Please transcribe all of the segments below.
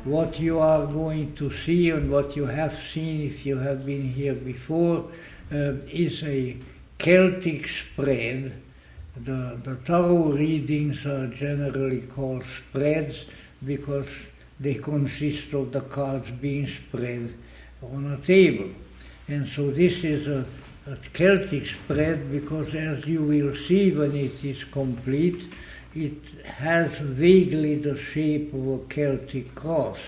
what you are going to see and what you have seen if you have been here before is a Celtic spread. The tarot readings are generally called spreads because they consist of the cards being spread on a table. And so this is a Celtic spread because, as you will see when it is complete, it has vaguely the shape of a Celtic cross.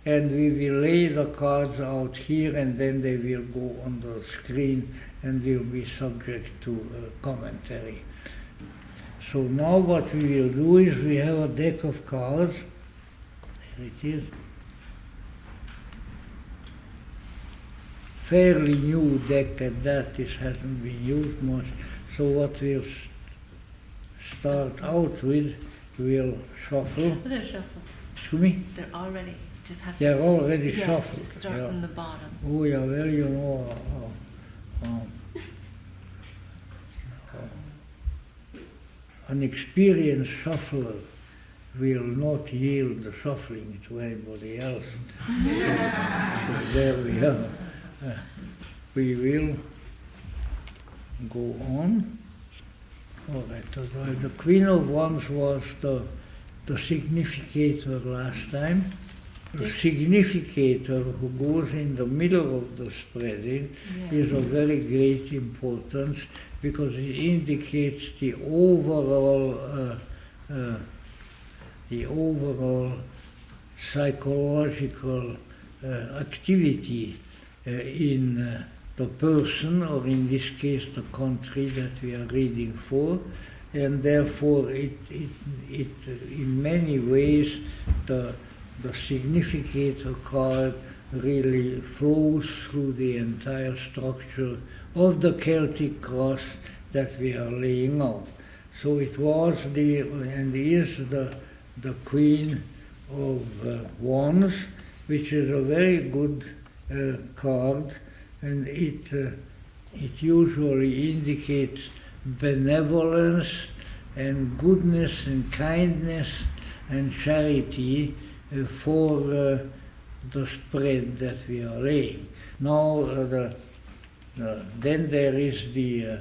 And we will lay the cards out here and then they will go on the screen and will be subject to commentary. So now what we will do is we have a deck of cards. There it is. Fairly new deck at that, this hasn't been used much. So what we'll start out with, we'll shuffle. They're shuffled. Excuse me? They're already, just have They're to... already yeah, shuffled. Just start from the bottom. Oh yeah, well you know, an experienced shuffler will not yield the shuffling to anybody else. So there we are. We will go on. All right, the Queen of Wands was the significator last time. The significator, who goes in the middle of the spreading, is of very great importance because it indicates the overall psychological activity in the person, or in this case the country that we are reading for, and therefore it in many ways the significator card really flows through the entire structure of the Celtic cross that we are laying out. So it was and is the Queen of Wands, which is a very good card, and it usually indicates benevolence and goodness and kindness and charity for the spread that we are laying. Now, then there is the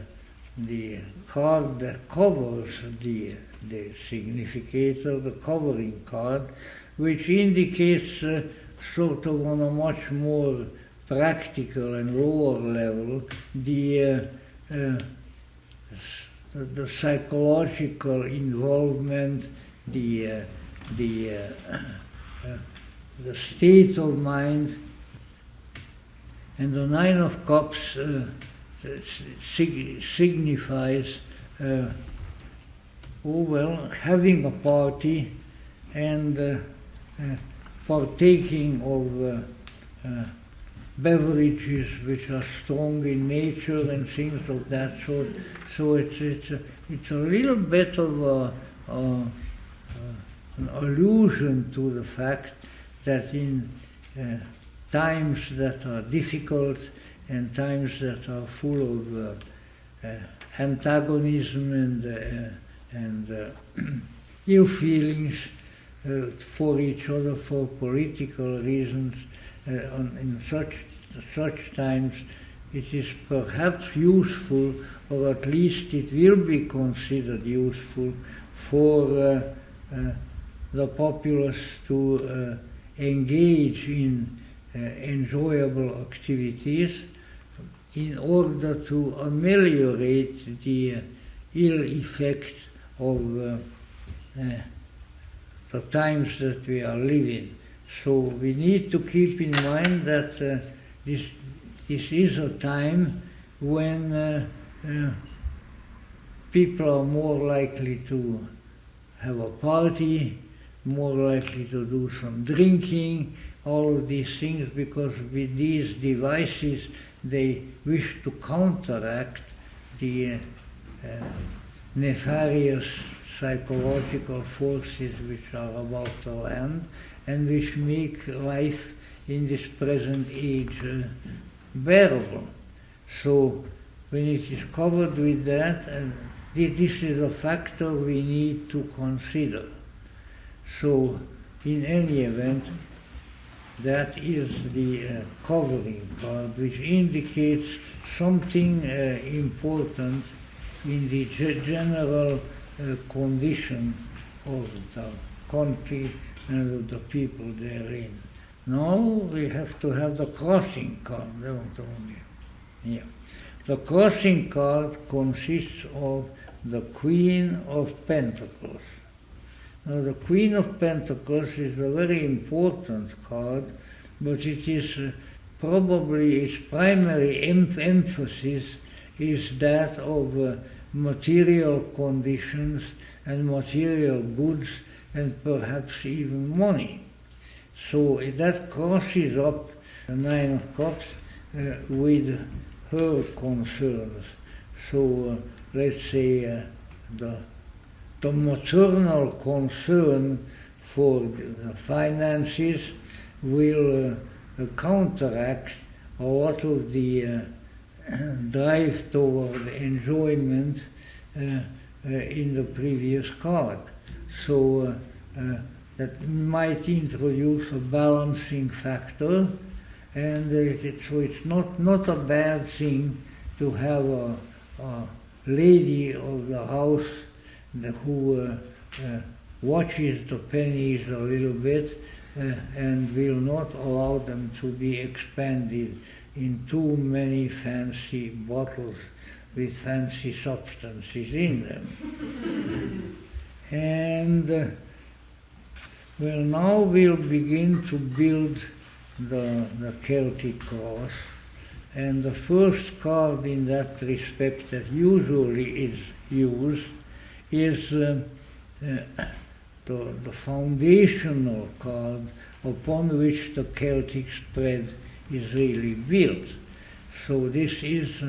card that covers the significator, the covering card, which indicates sort of on a much more practical and lower level the psychological involvement, the state of mind. And the Nine of Cups signifies having a party and partaking of beverages which are strong in nature and things of that sort. So it's a little bit of an allusion to the fact that in times that are difficult and times that are full of antagonism and ill feelings for each other for political reasons, in such times it is perhaps useful, or at least it will be considered useful, for the populace to engage in enjoyable activities in order to ameliorate the ill effect of the times that we are living. So we need to keep in mind that this is a time when people are more likely to have a party, more likely to do some drinking, all of these things, because with these devices they wish to counteract the nefarious psychological forces which are about to land and which make life in this present age bearable. So when it is covered with that, and this is a factor we need to consider. So in any event, that is the covering card, which indicates something important in the general condition of the country and of the people therein. Now we have to have the crossing card, don't we? Yeah. The crossing card consists of the Queen of Pentacles. Now the Queen of Pentacles is a very important card, but it is probably its primary emphasis is that of material conditions and material goods and perhaps even money. So that crosses up the Nine of Cups with her concerns. So let's say the maternal concern for the finances will counteract a lot of the drive toward enjoyment in the previous card. So that might introduce a balancing factor, and so it's not a bad thing to have a lady of the house who watches the pennies a little bit and will not allow them to be expanded in too many fancy bottles with fancy substances in them. And well, now we'll begin to build the Celtic Cross, and the first card in that respect that usually is used is the foundational card upon which the Celtic spread is really built. So this is,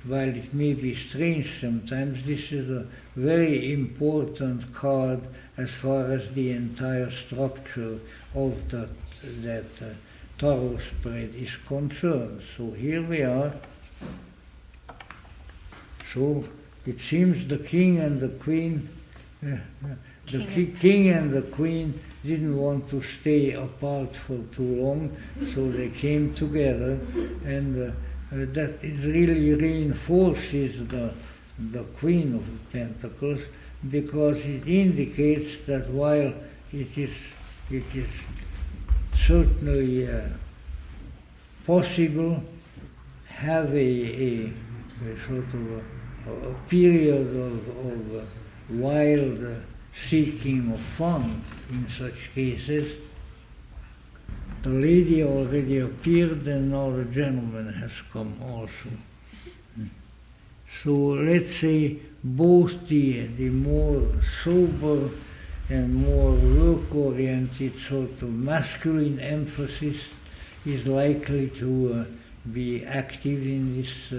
while it may be strange sometimes, this is a very important card as far as the entire structure of that tarot spread is concerned. So here we are. So it seems the king and the queen, king and the queen didn't want to stay apart for too long, so they came together, and that it really reinforces the Queen of Pentacles, because it indicates that while it is certainly possible have a sort of a period of wild seeking of fun in such cases, the lady already appeared and now the gentleman has come also. So let's say both the more sober and more work-oriented sort of masculine emphasis is likely to be active in this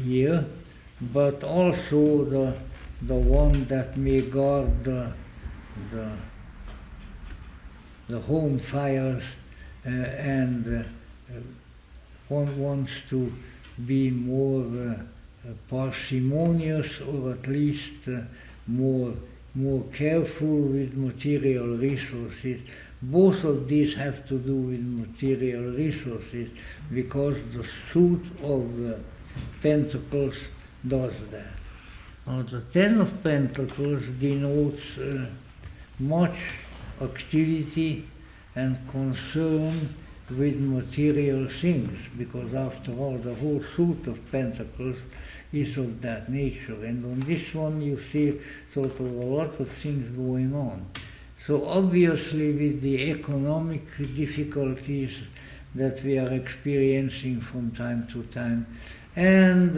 year, but also the one that may guard the home fires and one wants to be more parsimonious, or at least more careful with material resources. Both of these have to do with material resources, because the suit of Pentacles does that. Now the Ten of Pentacles denotes much activity and concern with material things, because after all the whole suit of Pentacles is of that nature, and on this one you see sort of a lot of things going on. So obviously with the economic difficulties that we are experiencing from time to time, and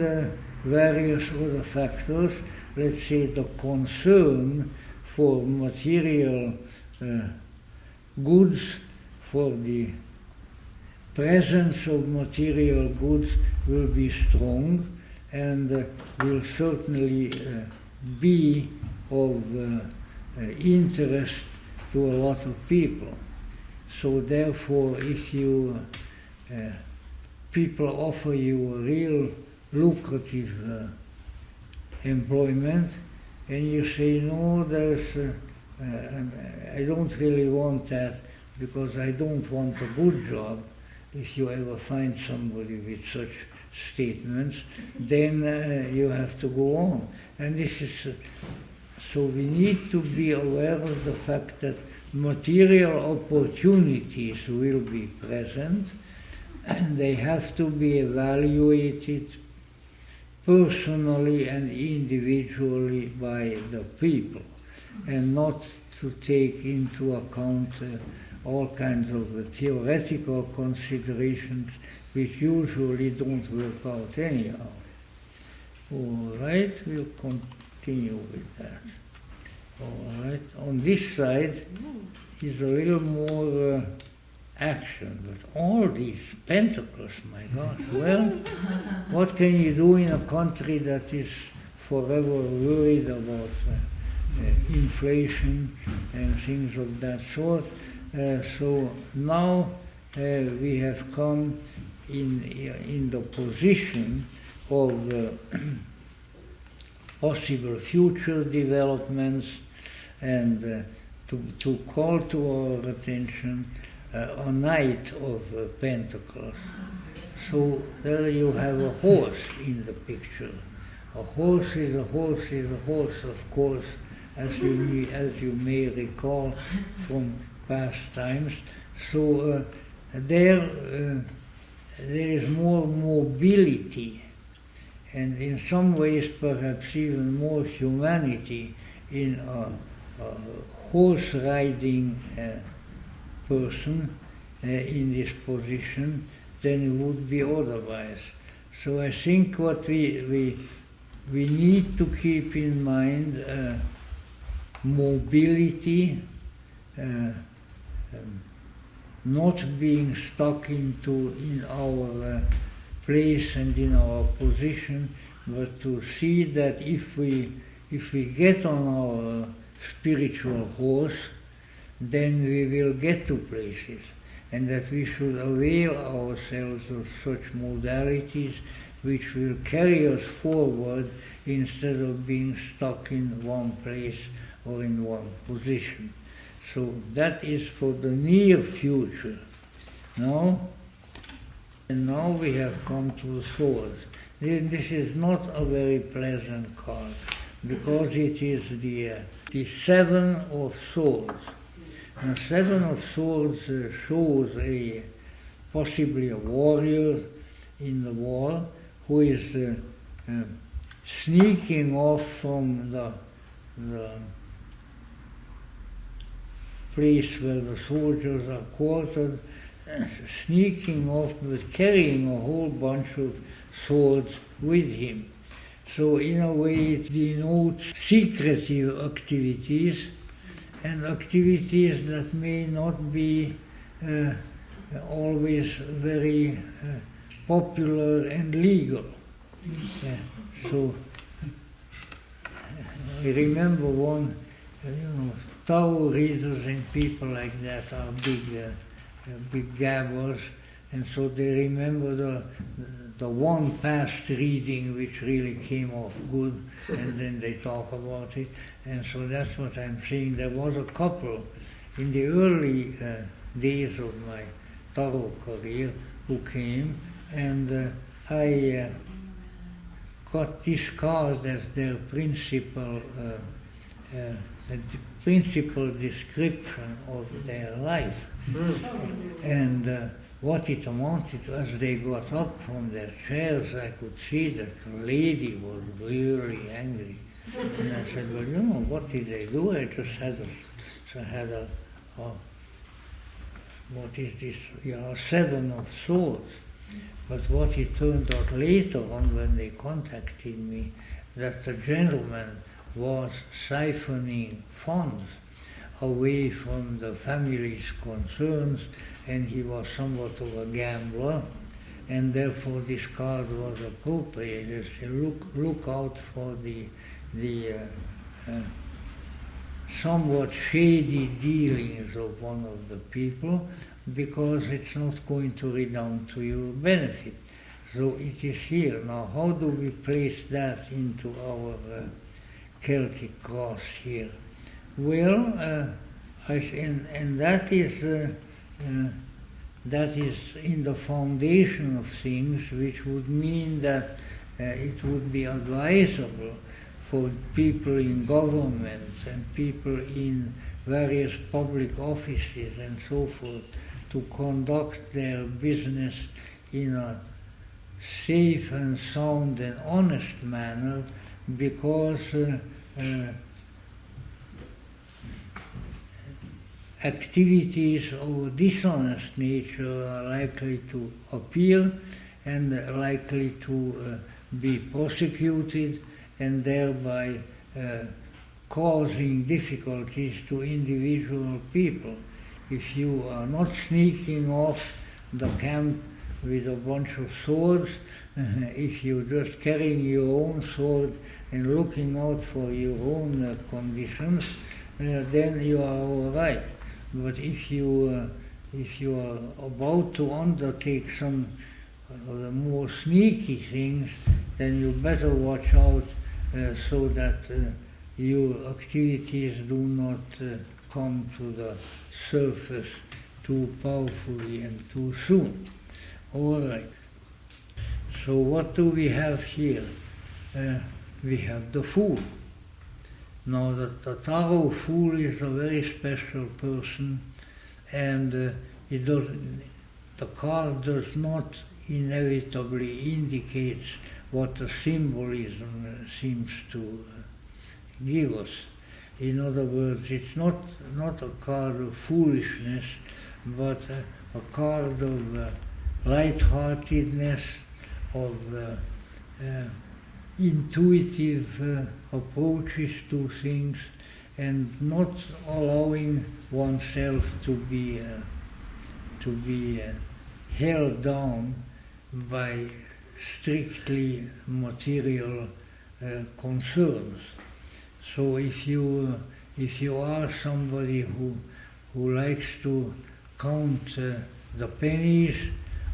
various other factors, let's say the concern for material goods, for the presence of material goods will be strong, and will certainly be of interest to a lot of people. So therefore, if you people offer you a real lucrative employment, and you say, no, I don't really want that, because I don't want a good job. If you ever find somebody with such statements, then you have to go on. And this is, so we need to be aware of the fact that material opportunities will be present, and they have to be evaluated personally and individually by the people, and not to take into account all kinds of theoretical considerations which usually don't work out anyhow. All right, we'll continue with that. All right, on this side is a little more action, but all these pentacles, my God, well, what can you do in a country that is forever worried about inflation and things of that sort? So now we have come in the position of possible future developments, and to call to our attention a Knight of Pentacles. So there you have a horse in the picture. A horse is a horse is a horse, of course, as you may recall from past times. So there is more mobility, and in some ways perhaps even more humanity in a horse riding person in this position than it would be otherwise. So I think what we need to keep in mind mobility, not being stuck in our place and in our position, but to see that if we get on our spiritual horse, then we will get to places, and that we should avail ourselves of such modalities which will carry us forward instead of being stuck in one place or in one position. So that is for the near future. Now we have come to the swords. This is not a very pleasant card, because it is the Seven of Swords. And the Seven of Swords shows possibly a warrior in the war who is sneaking off from the place where the soldiers are quartered, sneaking off but carrying a whole bunch of swords with him. So in a way it denotes secretive activities, and activities that may not be always very popular and legal. So I remember one, tarot readers and people like that are big gabbers, and so they remember the one past reading which really came off good, and then they talk about it. And so that's what I'm saying. There was a couple in the early days of my tarot career who came, and I got this card as their principal description of their life. And what it amounted to, as they got up from their chairs, I could see that the lady was really angry. And I said, well, what did they do? I just had a what is this? Seven of Swords. But what it turned out later on when they contacted me, that the gentleman was siphoning funds away from the family's concerns, and he was somewhat of a gambler, and therefore this card was appropriate. Look out for the somewhat shady dealings of one of the people, because it's not going to redound to your benefit. So it is here. Now, how do we place that into our Celtic Cross here? Well, and that is that is in the foundation of things, which would mean that it would be advisable for people in governments and people in various public offices and so forth to conduct their business in a safe and sound and honest manner, because activities of dishonest nature are likely to appear and likely to be prosecuted, and thereby causing difficulties to individual people. If you are not sneaking off the camp with a bunch of swords, if you're just carrying your own sword and looking out for your own conditions, then you are all right. But if you are about to undertake some of the more sneaky things, then you better watch out so that your activities do not come to the surface too powerfully and too soon. All right. So what do we have here? We have the fool. Now the Tarot fool is a very special person, and the card does not inevitably indicate what the symbolism seems to give us. In other words, it's not a card of foolishness, but a card of lightheartedness, of intuitive approaches to things, and not allowing oneself to be held down by strictly material concerns. So if you are somebody who likes to count the pennies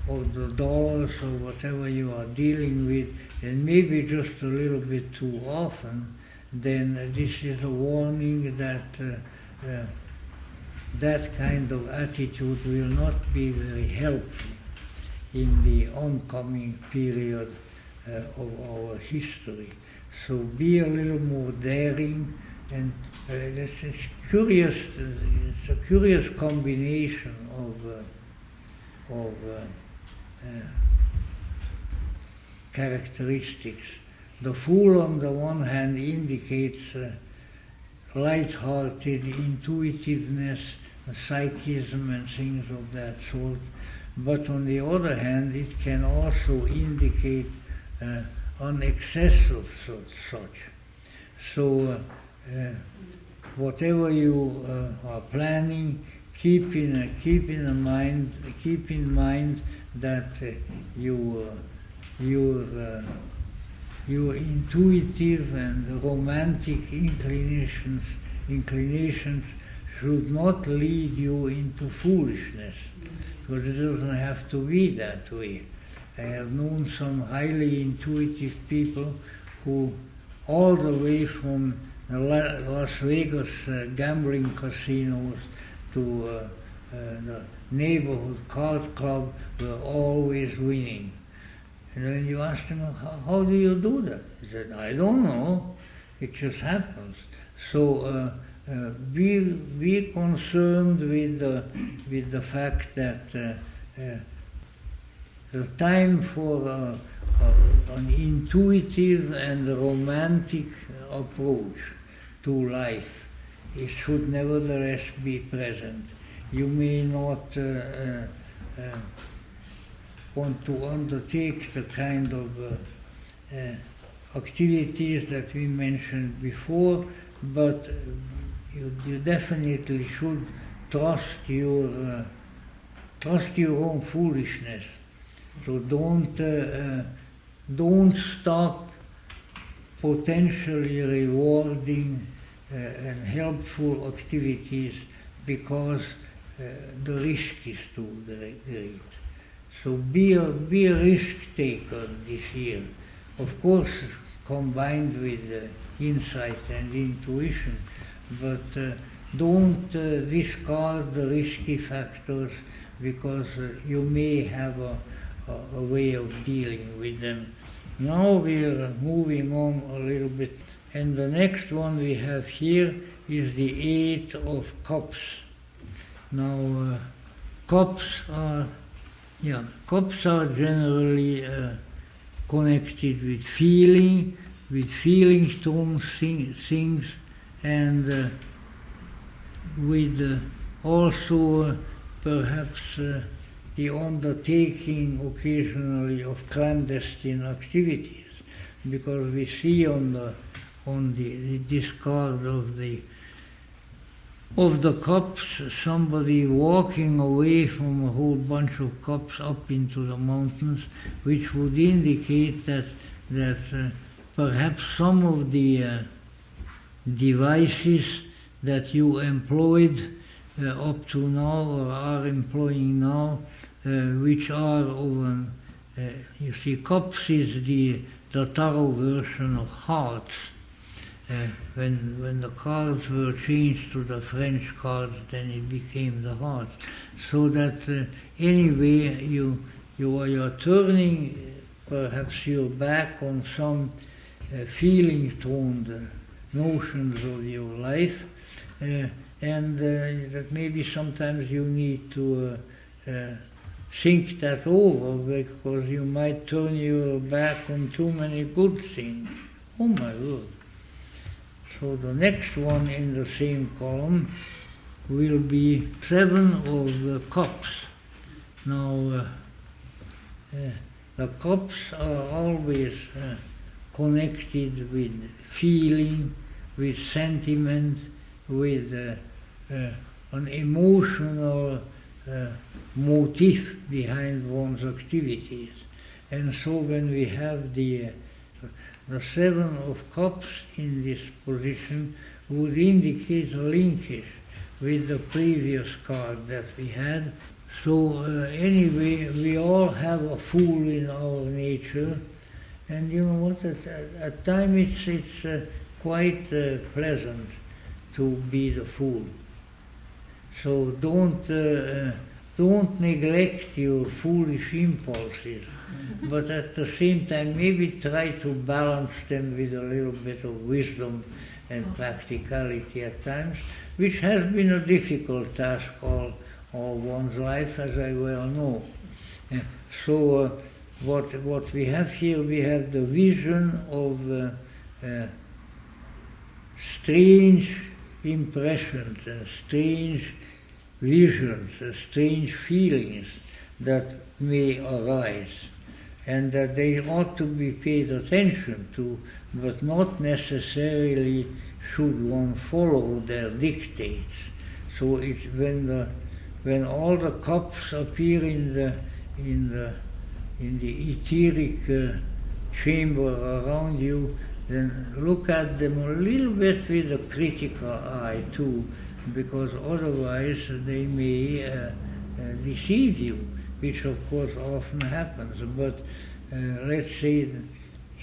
or the dollars or whatever you are dealing with, and maybe just a little bit too often, then this is a warning that that kind of attitude will not be very helpful in the oncoming period of our history. So be a little more daring, and it's a curious combination of characteristics. The fool on the one hand indicates light-hearted intuitiveness, psychism and things of that sort, but on the other hand it can also indicate an excess of such. So whatever you are planning, keep in mind that your intuitive and romantic inclinations should not lead you into foolishness, because it doesn't have to be that way. I have known some highly intuitive people who, all the way from the Las Vegas gambling casinos to the neighborhood card club, were always winning. And then you ask them, how do you do that? He said, I don't know, it just happens. So be concerned with the fact that the time for an intuitive and romantic approach to life, it should nevertheless be present. You may not want to undertake the kind of activities that we mentioned before, but you definitely should trust your own foolishness. So don't stop potentially rewarding and helpful activities because the risk is too great. So be a risk taker this year, of course combined with insight and intuition, but don't discard the risky factors, because you may have a way of dealing with them. Now we're moving on a little bit, and the next one we have here is the Eight of Cups. Now, cups are generally connected with feelings towards things, and with also perhaps the undertaking occasionally of clandestine activities, because we see on the discard of the cups somebody walking away from a whole bunch of cups up into the mountains, which would indicate that perhaps some of the devices that you employed up to now or are employing now, which are of you see, cups is the tarot version of hearts. When the cards were changed to the French cards, then it became the heart. So that anyway, you are turning perhaps your back on some feeling-toned notions of your life, and that maybe sometimes you need to think that over, because you might turn your back on too many good things. Oh my word. So the next one in the same column will be Seven of Cups. Now, the cups are always connected with feeling, with sentiment, with an emotional motive behind one's activities. And so when we have the Seven of Cups in this position, would indicate a linkage with the previous card that we had. So anyway, we all have a fool in our nature, and you know what, at times it's quite pleasant to be the fool. So don't neglect your foolish impulses, but at the same time maybe try to balance them with a little bit of wisdom and practicality at times, which has been a difficult task all one's life, as I well know. So what we have here, we have the vision of strange impressions and strange visions, strange feelings that may arise, and that they ought to be paid attention to, but not necessarily should one follow their dictates. So it's when all the cups appear in the etheric chamber around you, then look at them a little bit with a critical eye too, because otherwise they may deceive you, which of course often happens. But let's say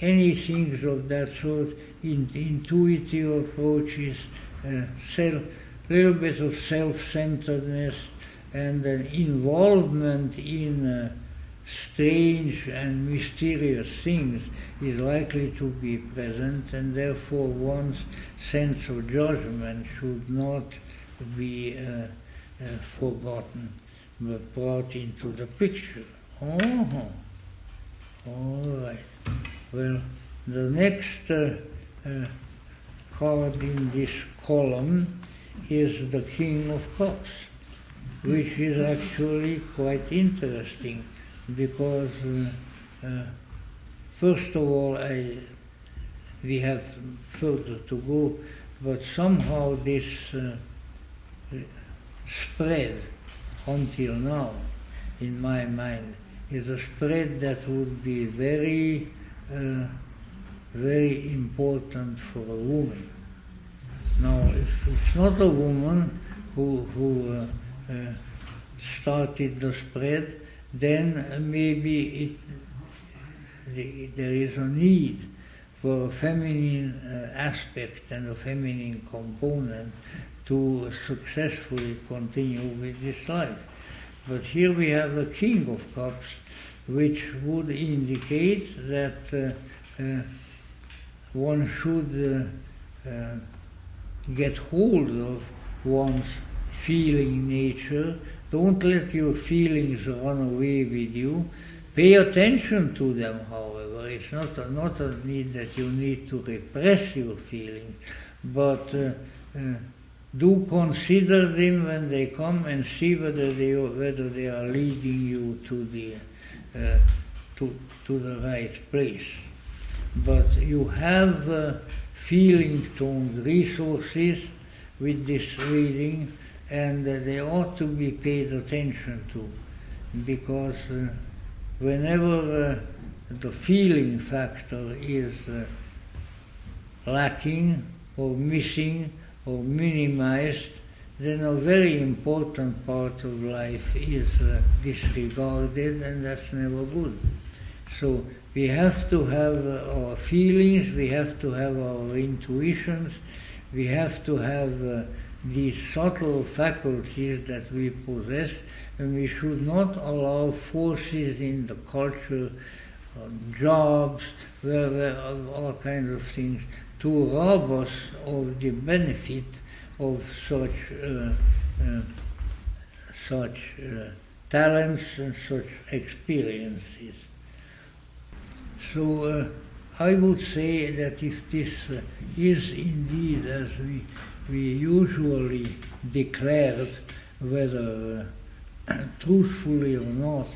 any things of that sort, intuitive approaches, little bit of self-centeredness, and an involvement in strange and mysterious things is likely to be present, and therefore one's sense of judgment should not be forgotten, but brought into the picture. Oh, all right. Well, the next card in this column is the King of Cups, which is actually quite interesting, because first of all, we have further to go, but somehow this spread until now, in my mind, is a spread that would be very, very important for a woman. Now, if it's not a woman who started the spread, then maybe there is a need for a feminine aspect and a feminine component to successfully continue with this life. But here we have the King of Cups, which would indicate that one should get hold of one's feeling nature. Don't let your feelings run away with you. Pay attention to them, however. It's not a need that you need to repress your feelings, but do consider them when they come and see whether they are leading you to the right place. But you have feeling-toned resources with this reading, and they ought to be paid attention to, because whenever the feeling factor is lacking or missing or minimized, then a very important part of life is disregarded, and that's never good. So we have to have our feelings, we have to have our intuitions, we have to have these subtle faculties that we possess, and we should not allow forces in the culture, jobs, where all kinds of things, to rob us of the benefit of such talents and such experiences. So I would say that if this is indeed as we usually declared, whether truthfully or not,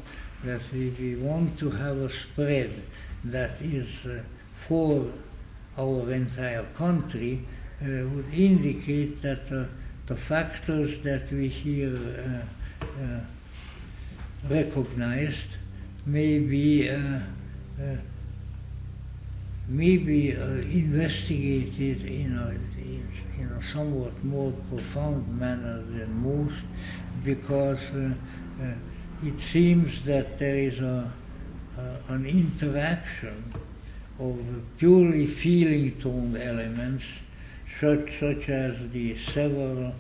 that we want to have a spread that is for our entire country, would indicate that the factors that we here recognized may be investigated in a somewhat more profound manner than most, because it seems that there is an interaction of purely feeling-toned elements, such as the several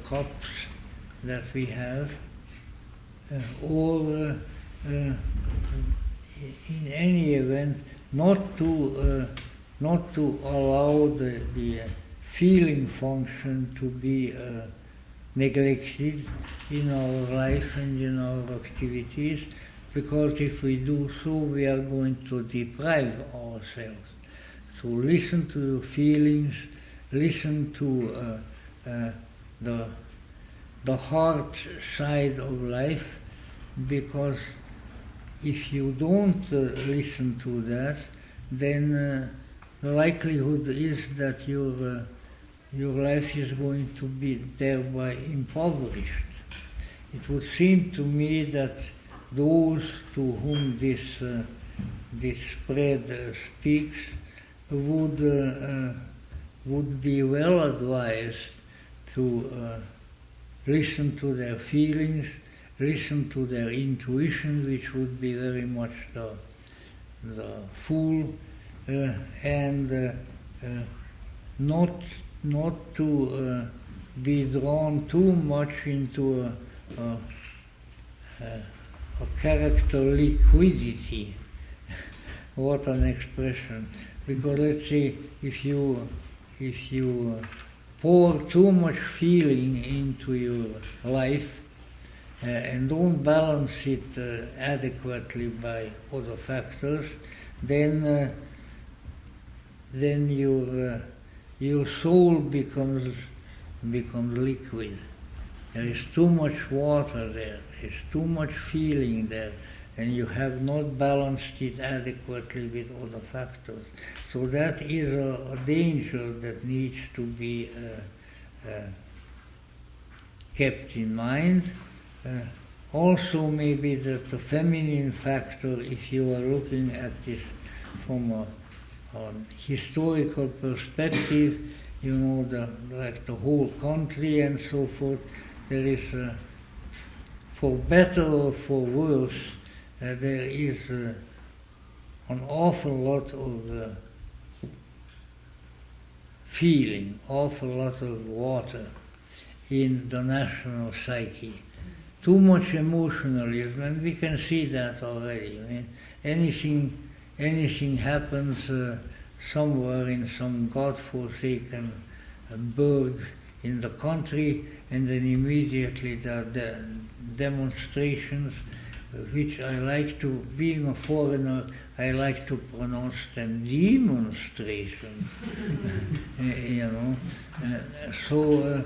cups that we have, or in any event, not to allow the feeling function to be neglected in our life and in our activities, because if we do so, we are going to deprive ourselves. So listen to your feelings, listen to the heart side of life, because if you don't listen to that, then the likelihood is that your life is going to be thereby impoverished. It would seem to me that those to whom this spread speaks would be well advised to listen to their feelings, listen to their intuition, which would be very much the fool, and not to be drawn too much into a character liquidity. What an expression! Because let's say if you pour too much feeling into your life and don't balance it adequately by other factors, then your soul becomes liquid. There is too much water there, there is too much feeling there, and you have not balanced it adequately with other factors. So that is a danger that needs to be kept in mind. Also maybe that the feminine factor, if you are looking at this from a historical perspective, you know, like the whole country and so forth, there is, for better or for worse, there is an awful lot of feeling, awful lot of water in the national psyche. Too much emotionalism, and we can see that already. I mean, anything happens somewhere in some godforsaken burg in the country, and then immediately there are demonstrations, which I like to, being a foreigner, I like to pronounce them demonstrations. So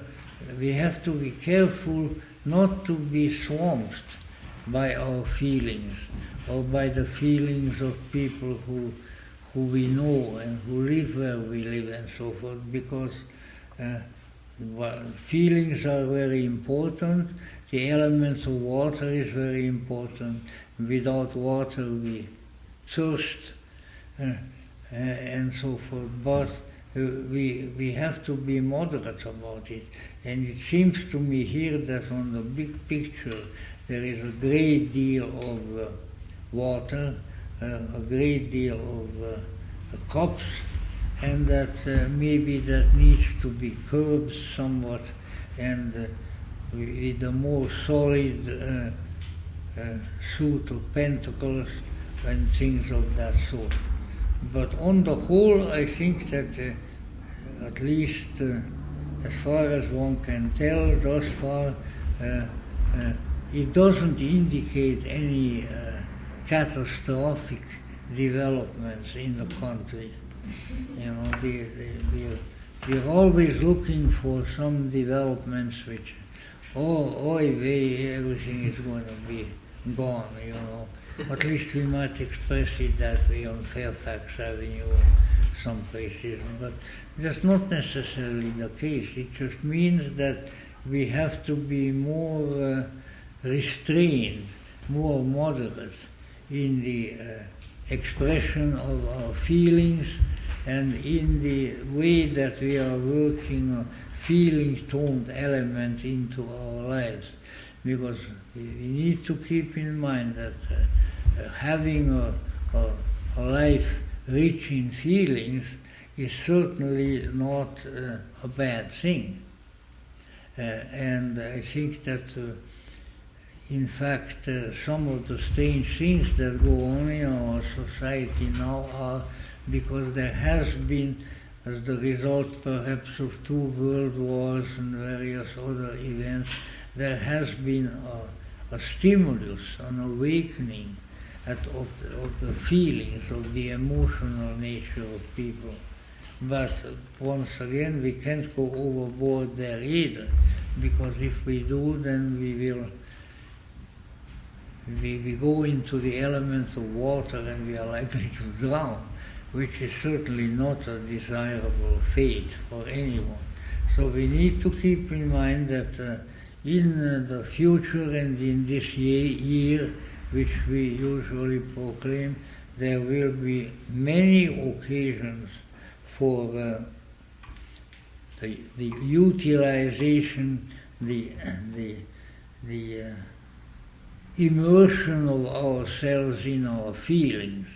we have to be careful not to be swamped by our feelings or by the feelings of people who we know and who live where we live and so forth, because feelings are very important. The elements of water is very important. Without water we thirst and so forth. But we have to be moderate about it. And it seems to me here that on the big picture there is a great deal of water, a great deal of crops, and that maybe that needs to be curbed somewhat, and with a more solid suit of pentacles and things of that sort. But on the whole, I think that at least as far as one can tell thus far, it doesn't indicate any catastrophic developments in the country. You know, we're always looking for some developments which, everything is going to be gone, you know. At least we might express it that way on Fairfax Avenue or some places, but that's not necessarily the case. It just means that we have to be more restrained, more moderate in the expression of our feelings and in the way that we are working a feeling-toned element into our lives. Because we need to keep in mind that having a life rich in feelings is certainly not a bad thing. And I think that in fact some of the strange things that go on in our society now are because there has been, as the result perhaps of 2 world wars and various other events, there has been a stimulus, an awakening of the feelings, of the emotional nature of people. But once again, we can't go overboard there either, because if we do, then we go into the elements of water and we are likely to drown, which is certainly not a desirable fate for anyone. So we need to keep in mind that in the future and in this year, which we usually proclaim, there will be many occasions for the utilization, the immersion of ourselves in our feelings,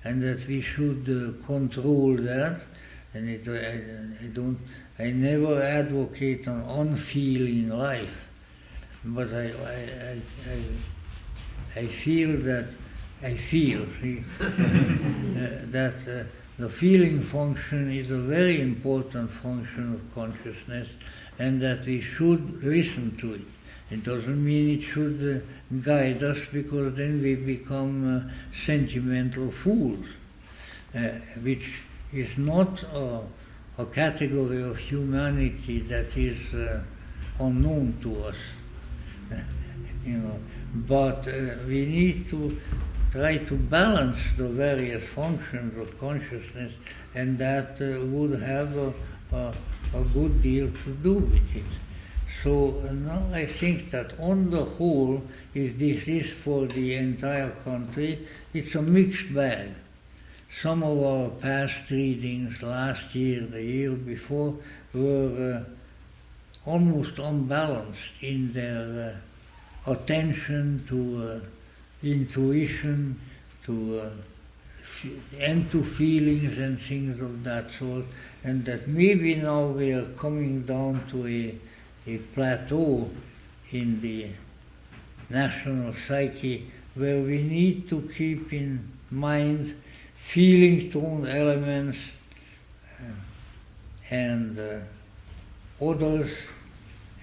and that we should control that. And I never advocate an unfeeling life, but I feel that the feeling function is a very important function of consciousness, and that we should listen to it. It doesn't mean it should guide us, because then we become sentimental fools, which is not a category of humanity that is unknown to us. You know, but we need to try to balance the various functions of consciousness, and that would have a good deal to do with it. So now I think that on the whole, if this is for the entire country, it's a mixed bag. Some of our past readings last year, the year before, were almost unbalanced in their attention to intuition, to and to feelings and things of that sort, and that maybe now we are coming down to a plateau in the national psyche where we need to keep in mind feeling-tone elements and others,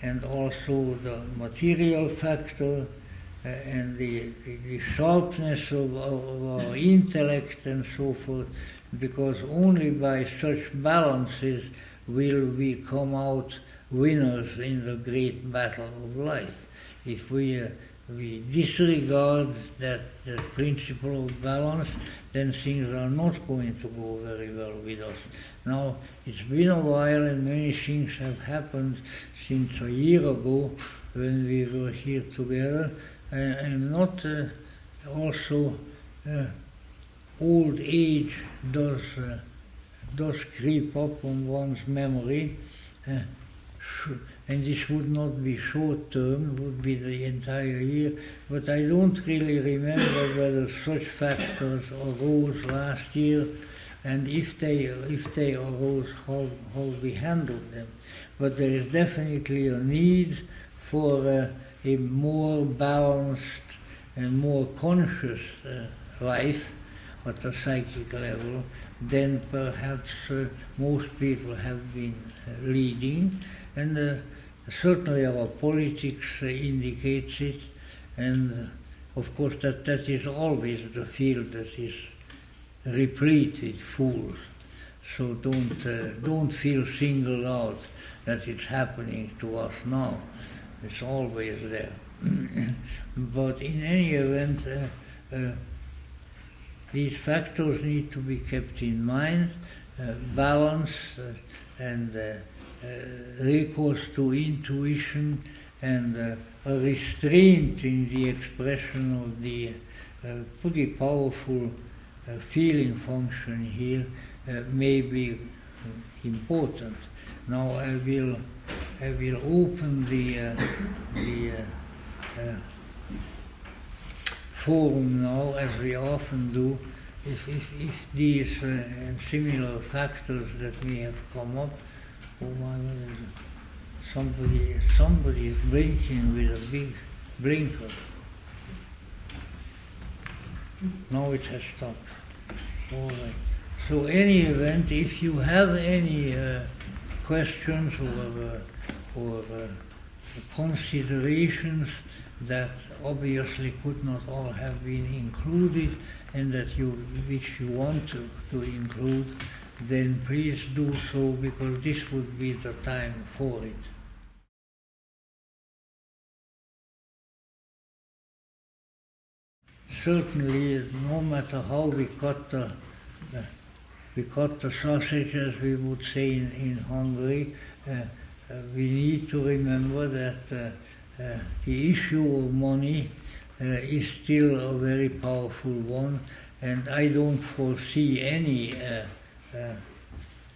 and also the material factor and the sharpness of our intellect and so forth, because only by such balances will we come out winners in the great battle of life. If we disregard that principle of balance, then things are not going to go very well with us. Now, it's been a while and many things have happened since a year ago when we were here together. And not also old age does creep up on one's memory, and this would not be short term, would be the entire year, but I don't really remember whether such factors arose last year, and if they arose, how we handled them. But there is definitely a need for a more balanced and more conscious life at the psychic level than perhaps most people have been leading. And certainly our politics indicates it, and of course that is always the field that is replete with fools. So don't feel singled out that it's happening to us now. It's always there. But in any event, these factors need to be kept in mind, balance and recourse to intuition and a restraint in the expression of the pretty powerful feeling function here may be important. Now I will open the forum now, as we often do. If these and similar factors that may have come up, oh my God, somebody is blinking with a big blinker. Now it has stopped. All right. So any event, if you have any questions or considerations that obviously could not all have been included and which you want to include, then please do so, because this would be the time for it. Certainly, no matter how we cut the sausage, as we would say in Hungary, we need to remember that the issue of money is still a very powerful one, and I don't foresee any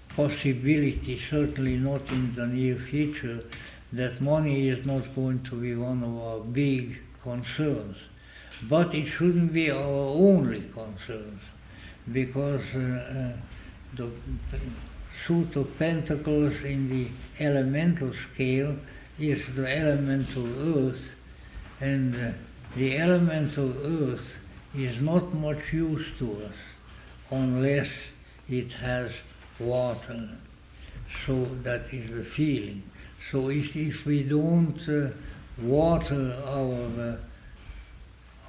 possibility, certainly not in the near future, that money is not going to be one of our big concerns. But it shouldn't be our only concerns, because the suit of pentacles in the elemental scale is the elemental earth, and the elemental earth is not much use to us unless it has water. So that is the feeling. So if we don't water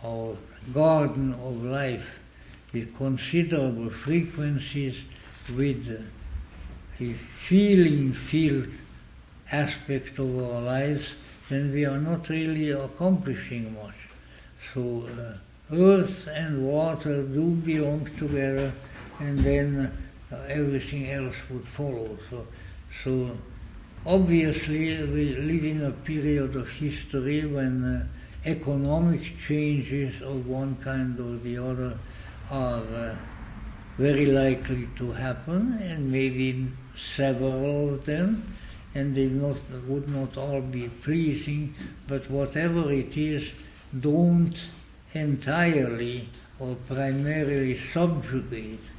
our garden of life with considerable frequencies, with a feeling-filled aspect of our lives, then we are not really accomplishing much. So earth and water do belong together, and then everything else would follow. So obviously we live in a period of history when economic changes of one kind or the other are very likely to happen, and maybe several of them, and they would not all be pleasing, but whatever it is, don't entirely or primarily subjugate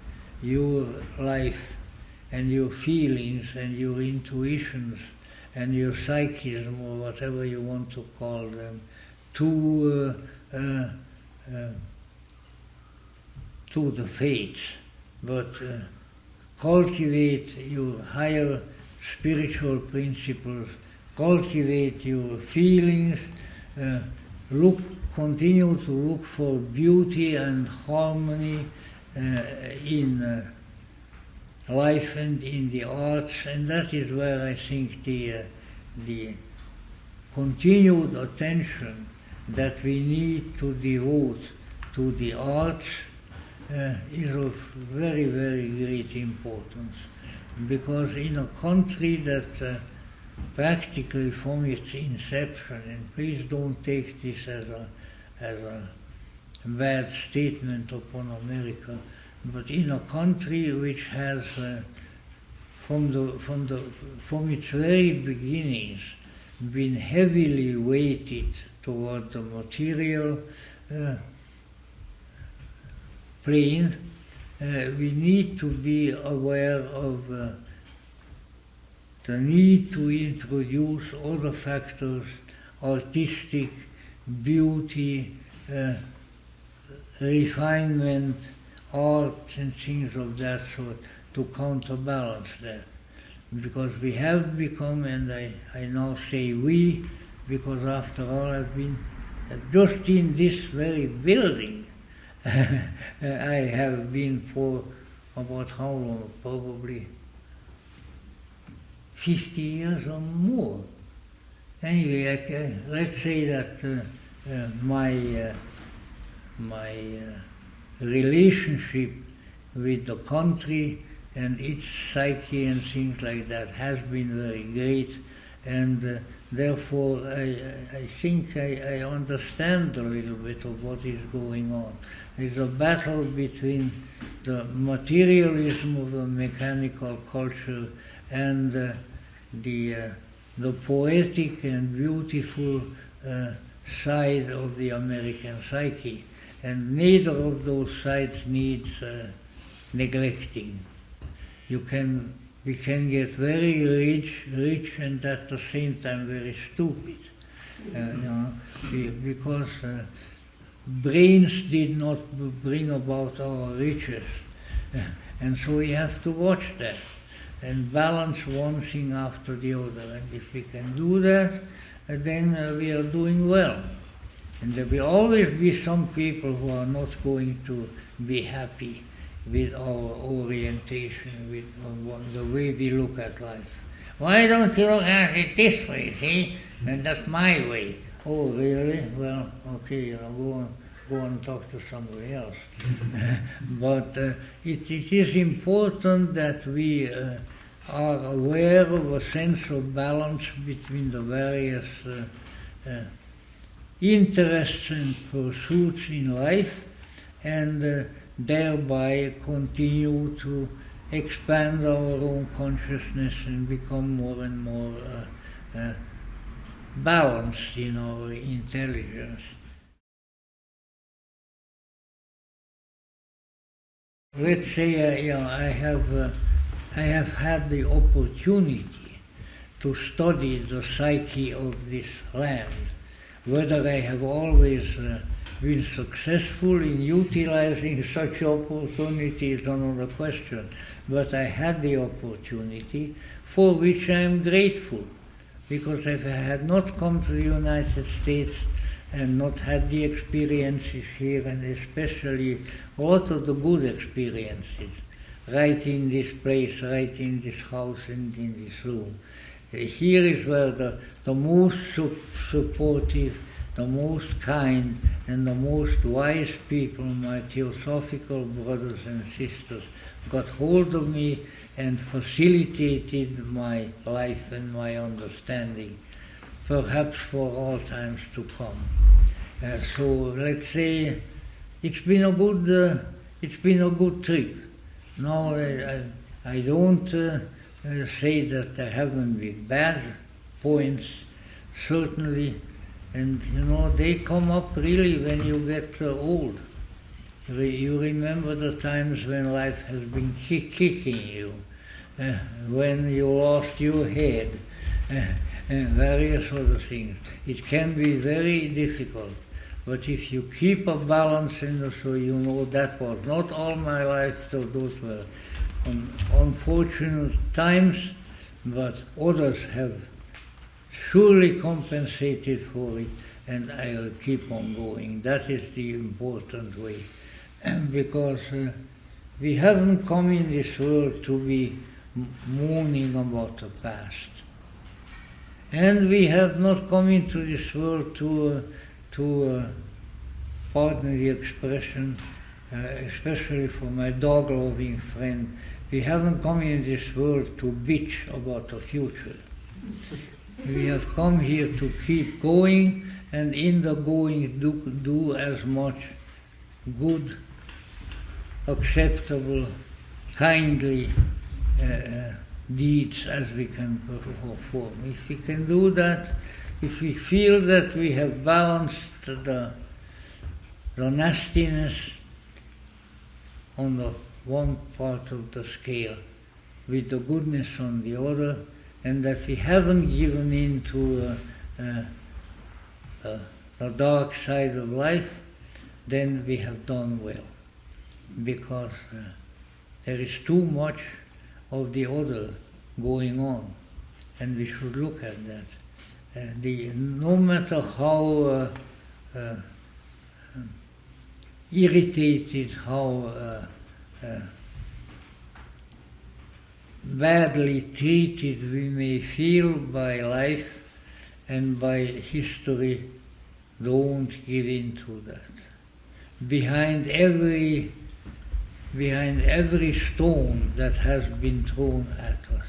your life and your feelings and your intuitions and your psychism, or whatever you want to call them, to the fates, but cultivate your higher spiritual principles, cultivate your feelings, continue to look for beauty and harmony in life and in the arts, and that is where I think the continued attention that we need to devote to the arts is of very, very great importance. Because in a country that practically from its inception, and please don't take this as a bad statement upon America, but in a country which has from its very beginnings been heavily weighted toward the material plane, we need to be aware of the need to introduce other factors, artistic, beauty, refinement, art and things of that sort to counterbalance that. Because we have become, and I now say we, because after all I've been just in this very building I have been for about how long? Probably 50 years or more. Anyway, let's say that my relationship with the country and its psyche and things like that has been very great, and therefore I think I understand a little bit of what is going on. There's a battle between the materialism of a mechanical culture and the poetic and beautiful side of the American psyche. And neither of those sides needs neglecting. We can get very rich and at the same time very stupid, because brains did not bring about our riches, and so we have to watch that and balance one thing after the other. And if we can do that, then we are doing well. And there will always be some people who are not going to be happy with our orientation, with the way we look at life. Why don't you look at it this way, see? And that's my way. Oh, really? Well, okay, go and talk to somebody else. But it is important that we are aware of a sense of balance between the various interests and pursuits in life, and thereby continue to expand our own consciousness and become more and more balanced in our intelligence. Let's say I have had the opportunity to study the psyche of this land. Whether I have always been successful in utilizing such opportunities is another question, but I had the opportunity, for which I am grateful, because if I had not come to the United States and not had the experiences here, and especially a lot of the good experiences, right in this place, right in this house and in this room. Here is where the most supportive, the most kind, and the most wise people, my theosophical brothers and sisters, got hold of me and facilitated my life and my understanding, perhaps for all times to come. So let's say it's been a good trip. Now I don't say that there haven't been bad points. Certainly And they come up really when you get old. You remember the times when life has been kicking you, when you lost your head, and various other things. It can be very difficult, but if you keep a balance so that was not all my life, so those were unfortunate times, but others have surely compensated for it, and I'll keep on going. That is the important way. Because we haven't come in this world to be mourning about the past. And we have not come into this world to pardon the expression, especially for my dog-loving friend, we haven't come in this world to bitch about the future. We have come here to keep going, and in the going do as much good, acceptable, kindly deeds as we can perform. If we can do that, if we feel that we have balanced the nastiness on the one part of the scale with the goodness on the other, and that we haven't given in to the dark side of life, then we have done well. Because there is too much of the other going on, and we should look at that. No matter how irritated, how badly treated we may feel by life and by history, don't give in to that. Behind every stone that has been thrown at us,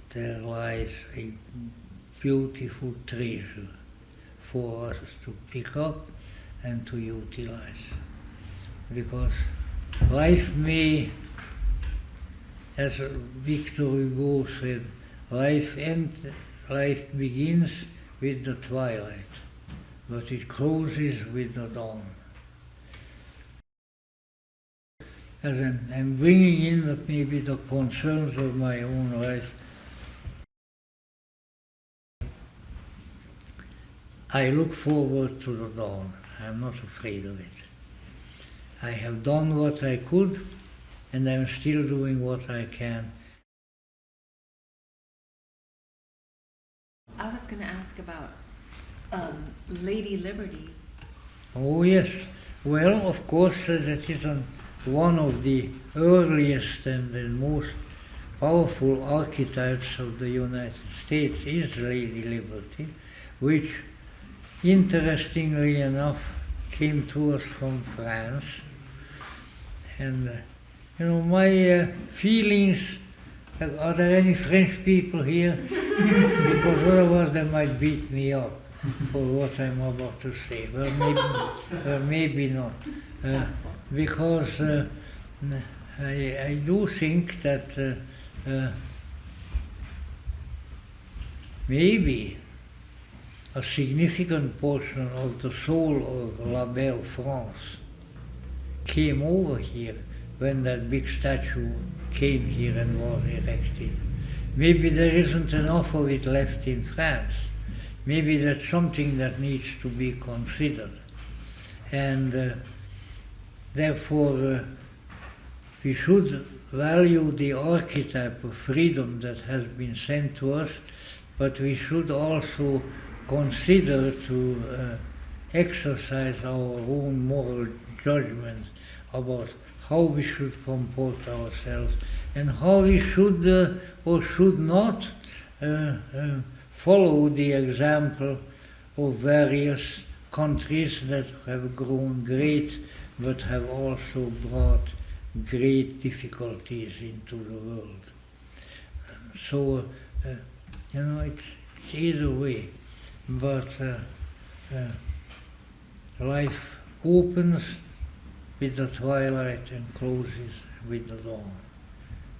there lies a beautiful treasure for us to pick up and to utilize. Because life may, as Victor Hugo said, life begins with the twilight, but it closes with the dawn. As I'm bringing in maybe the concerns of my own life, I look forward to the dawn. I'm not afraid of it. I have done what I could, and I'm still doing what I can. I was going to ask about Lady Liberty. Oh yes. Well, of course, that is one of the earliest and most powerful archetypes of the United States is Lady Liberty, which, interestingly enough, came to us from France. And, my feelings, are there any French people here? Because otherwise they might beat me up for what I'm about to say. Well, maybe not. Because I do think that maybe a significant portion of the soul of La Belle France came over here when that big statue came here and was erected. Maybe there isn't enough of it left in France. Maybe that's something that needs to be considered. And therefore, we should value the archetype of freedom that has been sent to us, but we should also consider to exercise our own moral judgment about how we should comport ourselves and how we should or should not follow the example of various countries that have grown great but have also brought great difficulties into the world. So, it's either way, but life opens with the twilight and closes with the dawn.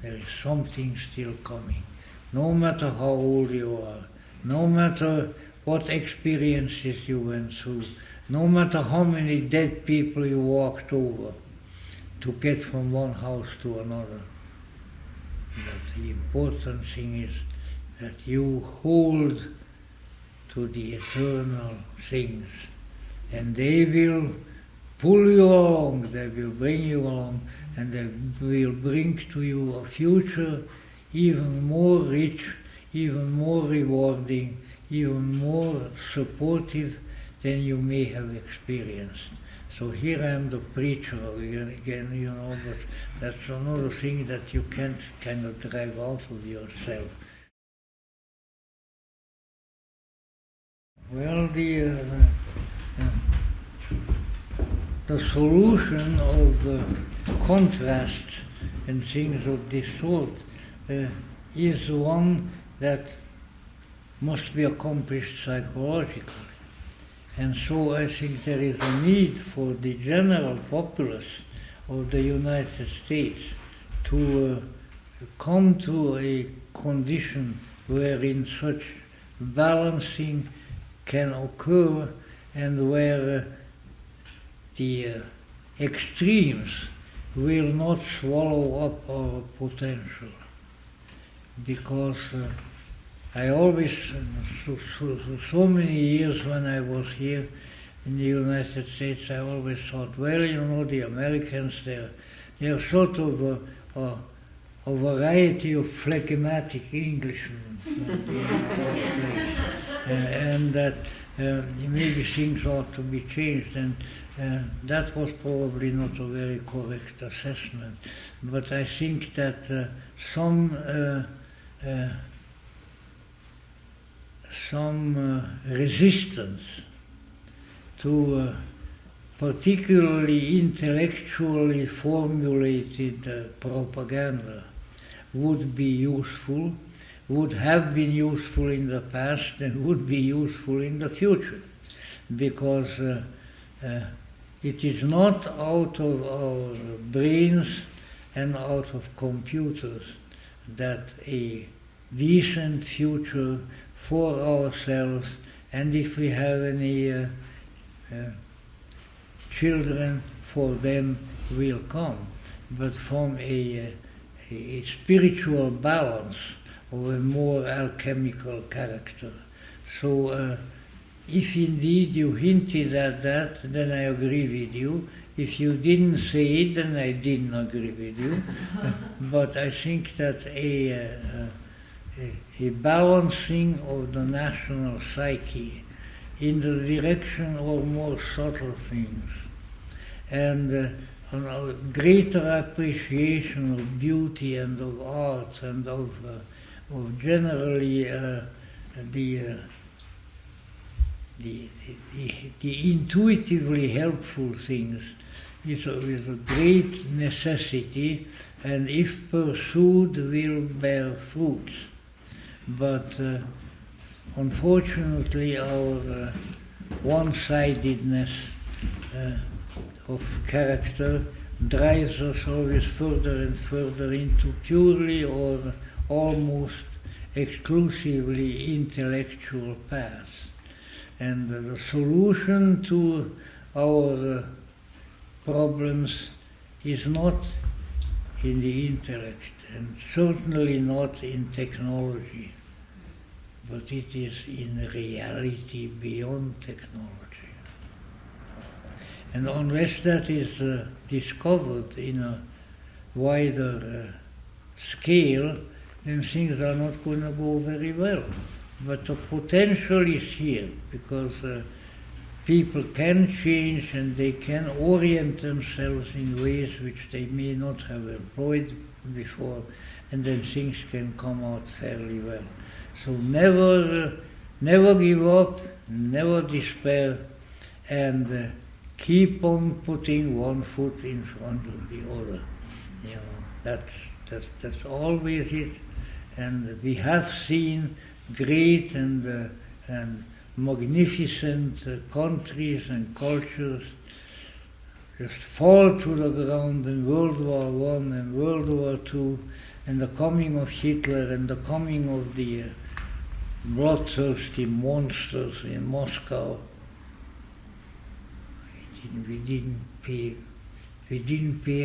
There is something still coming. No matter how old you are, no matter what experiences you went through, no matter how many dead people you walked over to get from one house to another. But the important thing is that you hold to the eternal things, and they will pull you along, they will bring you along, and they will bring to you a future even more rich, even more rewarding, even more supportive than you may have experienced. So here I am the preacher again, you know, but that's another thing that you can't kind of drive out of yourself. Well, the solution of contrasts and things of this sort is one that must be accomplished psychologically. And so I think there is a need for the general populace of the United States to come to a condition wherein such balancing can occur and where the extremes will not swallow up our potential. Because I always, so many years when I was here in the United States, I always thought, well, you know, the Americans, they're sort of a variety of phlegmatic Englishmen. And that maybe things ought to be changed, and that was probably not a very correct assessment. But I think that some resistance to particularly intellectually formulated propaganda would be useful, would have been useful in the past, and would be useful in the future, because it is not out of our brains and out of computers that a decent future for ourselves, and if we have any children, for them will come, but from a spiritual balance of a more alchemical character. So if indeed you hinted at that, then I agree with you. If you didn't say it, then I didn't agree with you. But I think that a balancing of the national psyche in the direction of more subtle things, and a greater appreciation of beauty and of art and of generally the intuitively helpful things is a great necessity, and if pursued will bear fruits. But unfortunately our one-sidedness of character drives us always further and further into purely or almost exclusively intellectual paths. And the solution to our problems is not in the intellect, and certainly not in technology, but it is in reality beyond technology. And unless that is discovered in a wider scale, then things are not going to go very well. But the potential is here, because people can change and they can orient themselves in ways which they may not have employed before, and then things can come out fairly well. So never give up, never despair, and keep on putting one foot in front of the other. You know, that's always it. And we have seen great and magnificent countries and cultures just fall to the ground in World War I and World War II, and the coming of Hitler and the coming of the bloodthirsty monsters in Moscow. We didn't pay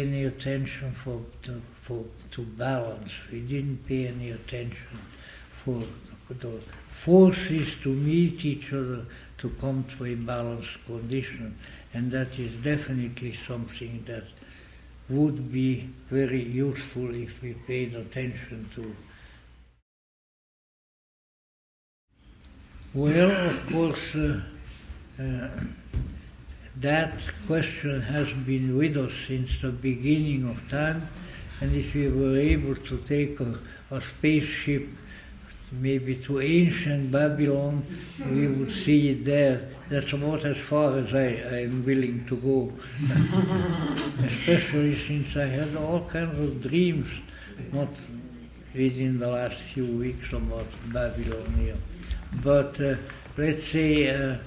any attention to balance. We didn't pay any attention for the forces to meet each other to come to a balanced condition, and that is definitely something that would be very useful if we paid attention to. Well, of course, that question has been with us since the beginning of time, and if we were able to take a spaceship maybe to ancient Babylon, we would see it there. That's about as far as I am willing to go, especially since I had all kinds of dreams, not within the last few weeks about Babylon here. But let's say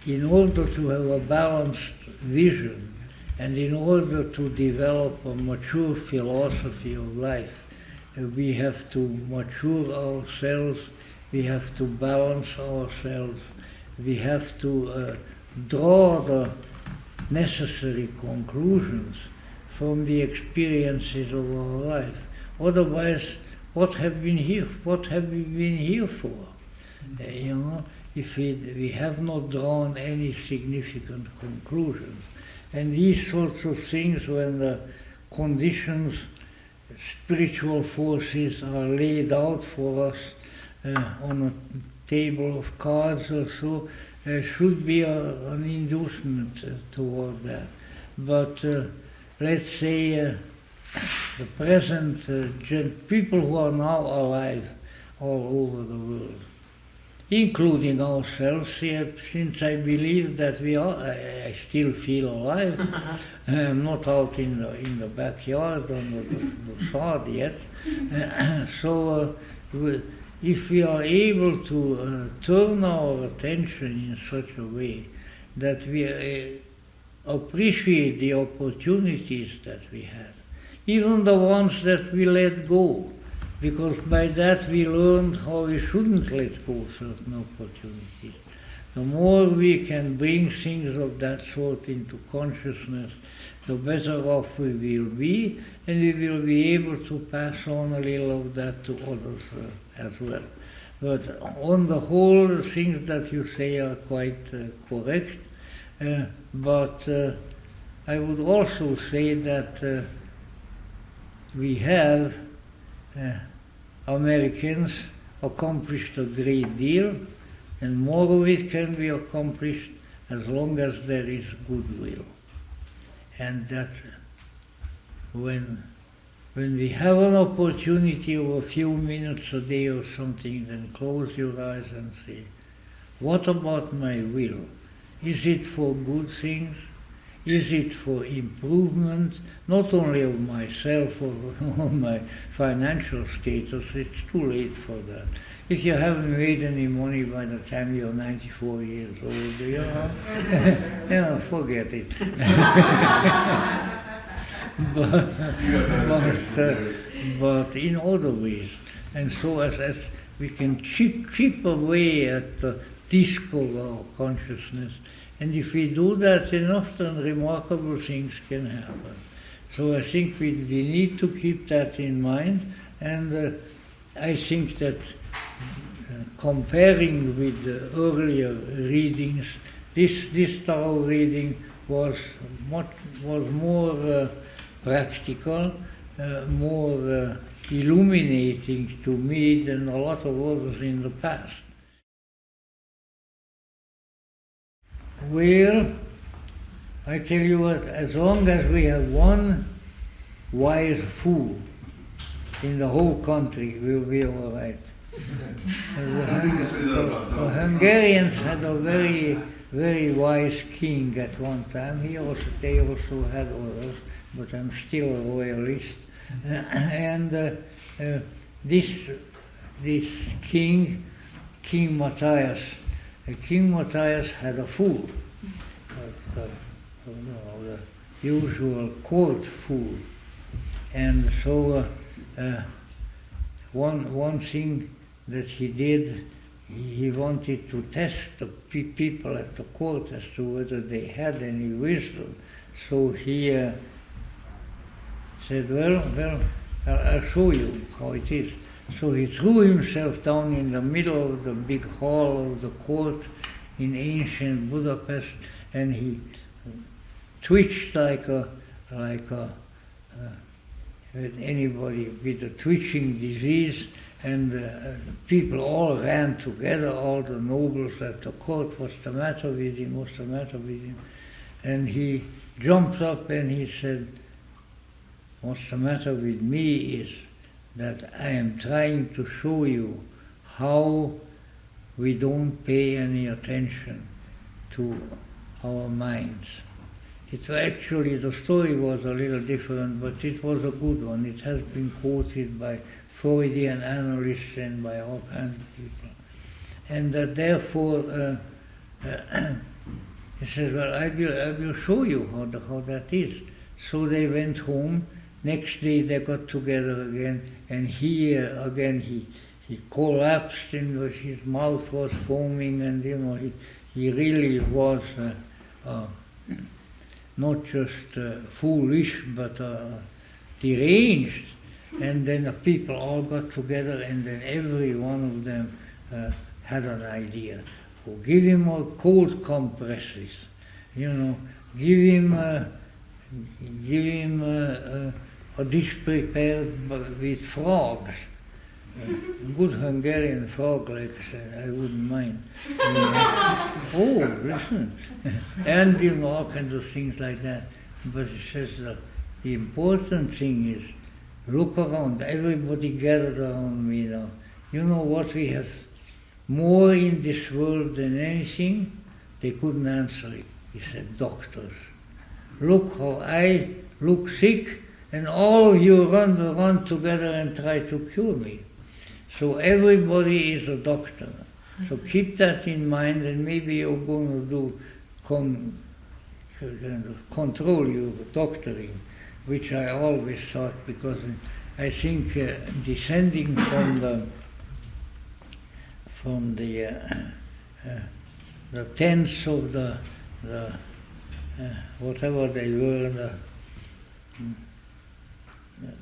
in order to have a balanced vision and in order to develop a mature philosophy of life, we have to mature ourselves, we have to balance ourselves, we have to draw the necessary conclusions from the experiences of our life. Otherwise, what have we been here for? If we have not drawn any significant conclusions. And these sorts of things, when the conditions, spiritual forces are laid out for us on a table of cards or so, should be an inducement toward that. But let's say the present people who are now alive all over the world, including ourselves, since I believe that we are, I still feel alive. I'm not out in the backyard on the sod yet. So if we are able to turn our attention in such a way that we appreciate the opportunities that we had, even the ones that we let go, because by that we learned how we shouldn't let go certain opportunities. The more we can bring things of that sort into consciousness, the better off we will be, and we will be able to pass on a little of that to others as well. But on the whole, the things that you say are quite correct. But I would also say that we have Americans accomplished a great deal, and more of it can be accomplished as long as there is goodwill. And that when we have an opportunity of a few minutes a day or something, then close your eyes and say, what about my will? Is it for good things? Is it for improvement, not only of myself or my financial status? It's too late for that. If you haven't made any money by the time you're 94 years old, forget it. but in other ways. And so as we can chip away at the disc of our consciousness, and if we do that, then often remarkable things can happen. So I think we need to keep that in mind, and I think that comparing with the earlier readings, this Tao reading was more practical, more illuminating to me than a lot of others in the past. Well, I tell you what, as long as we have one wise fool in the whole country, we'll be all right. The Hungarians had a very, very wise king at one time. They also had others, but I'm still a royalist. And this king, King Matthias, King Matthias had a fool, the usual court fool. And so one thing that he did, he wanted to test the people at the court as to whether they had any wisdom. So he said, well, I'll show you how it is. So he threw himself down in the middle of the big hall of the court in ancient Budapest, and he twitched like anybody with a twitching disease, and the people all ran together, all the nobles at the court. What's the matter with him? What's the matter with him? And he jumped up and he said, what's the matter with me is that I am trying to show you how we don't pay any attention to our minds. It's actually, the story was a little different, but it was a good one. It has been quoted by Freudian analysts and by all kinds of people. And that therefore, he says, well, I will show you how that is. So they went home. Next day they got together again, and he collapsed, and his mouth was foaming, and he really was not just foolish, but deranged. And then the people all got together, and then every one of them had an idea. Oh, give him a cold compresses, give him a dish prepared with frogs. Good Hungarian frog legs, I wouldn't mind. Oh, listen. And all kinds of things like that. But it says that the important thing is, look around, everybody gathered around me now. You know what we have more in this world than anything? They couldn't answer it. He said, doctors. Look how I look sick, and all of you run together and try to cure me. So everybody is a doctor. So keep that in mind, and maybe you're going to control your doctoring, which I always thought, because I think descending from the tenths of the whatever they were,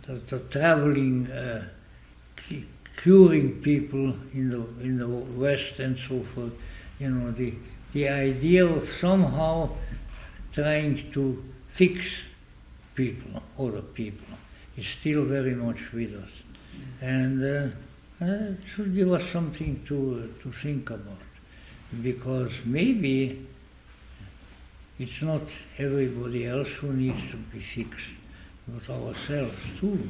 the traveling, curing people in the West and so forth, the idea of somehow trying to fix people, other people, is still very much with us. And it should give us something to think about, because maybe it's not everybody else who needs to be fixed, but ourselves too.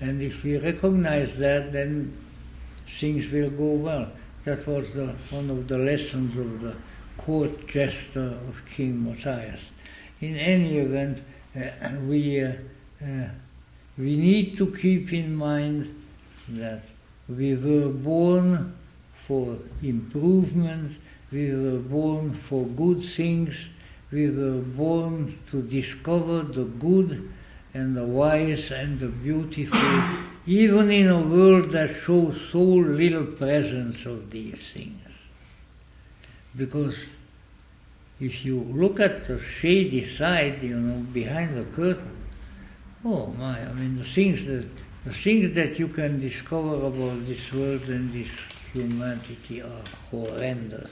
And if we recognize that, then things will go well. That was one of the lessons of the court jester of King Matthias. In any event, we need to keep in mind that we were born for improvement, we were born for good things, we were born to discover the good and the wise and the beautiful, even in a world that shows so little presence of these things. Because if you look at the shady side, behind the curtain, oh my, the things that you can discover about this world and this humanity are horrendous.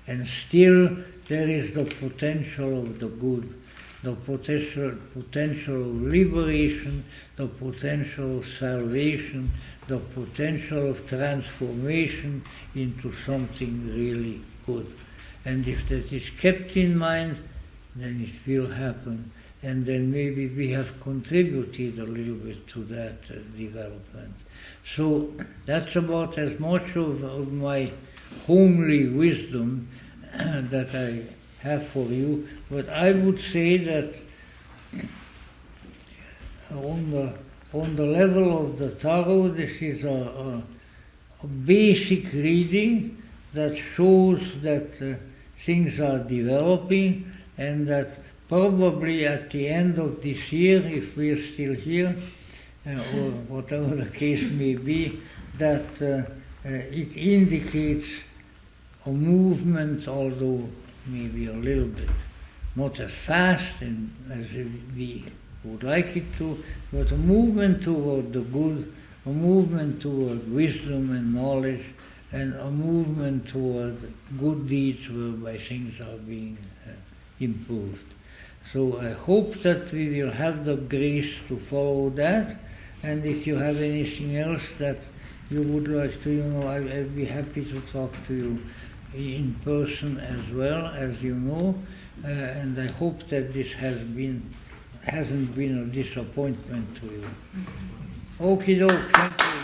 And still there is the potential of the good, the potential of liberation, the potential of salvation, the potential of transformation into something really good. And if that is kept in mind, then it will happen. And then maybe we have contributed a little bit to that development. So that's about as much of my homely wisdom that I have for you. But I would say that on the level of the tarot, this is a basic reading that shows that things are developing, and that probably at the end of this year, if we are still here, or whatever the case may be, that it indicates a movement, although maybe a little bit not as fast and as we would like it to, but a movement toward the good, a movement toward wisdom and knowledge, and a movement toward good deeds whereby things are being improved. So I hope that we will have the grace to follow that, and if you have anything else that you would like to, I'd be happy to talk to you in person as well, as you know, and I hope that this hasn't been a disappointment to you. Okie doke, thank you.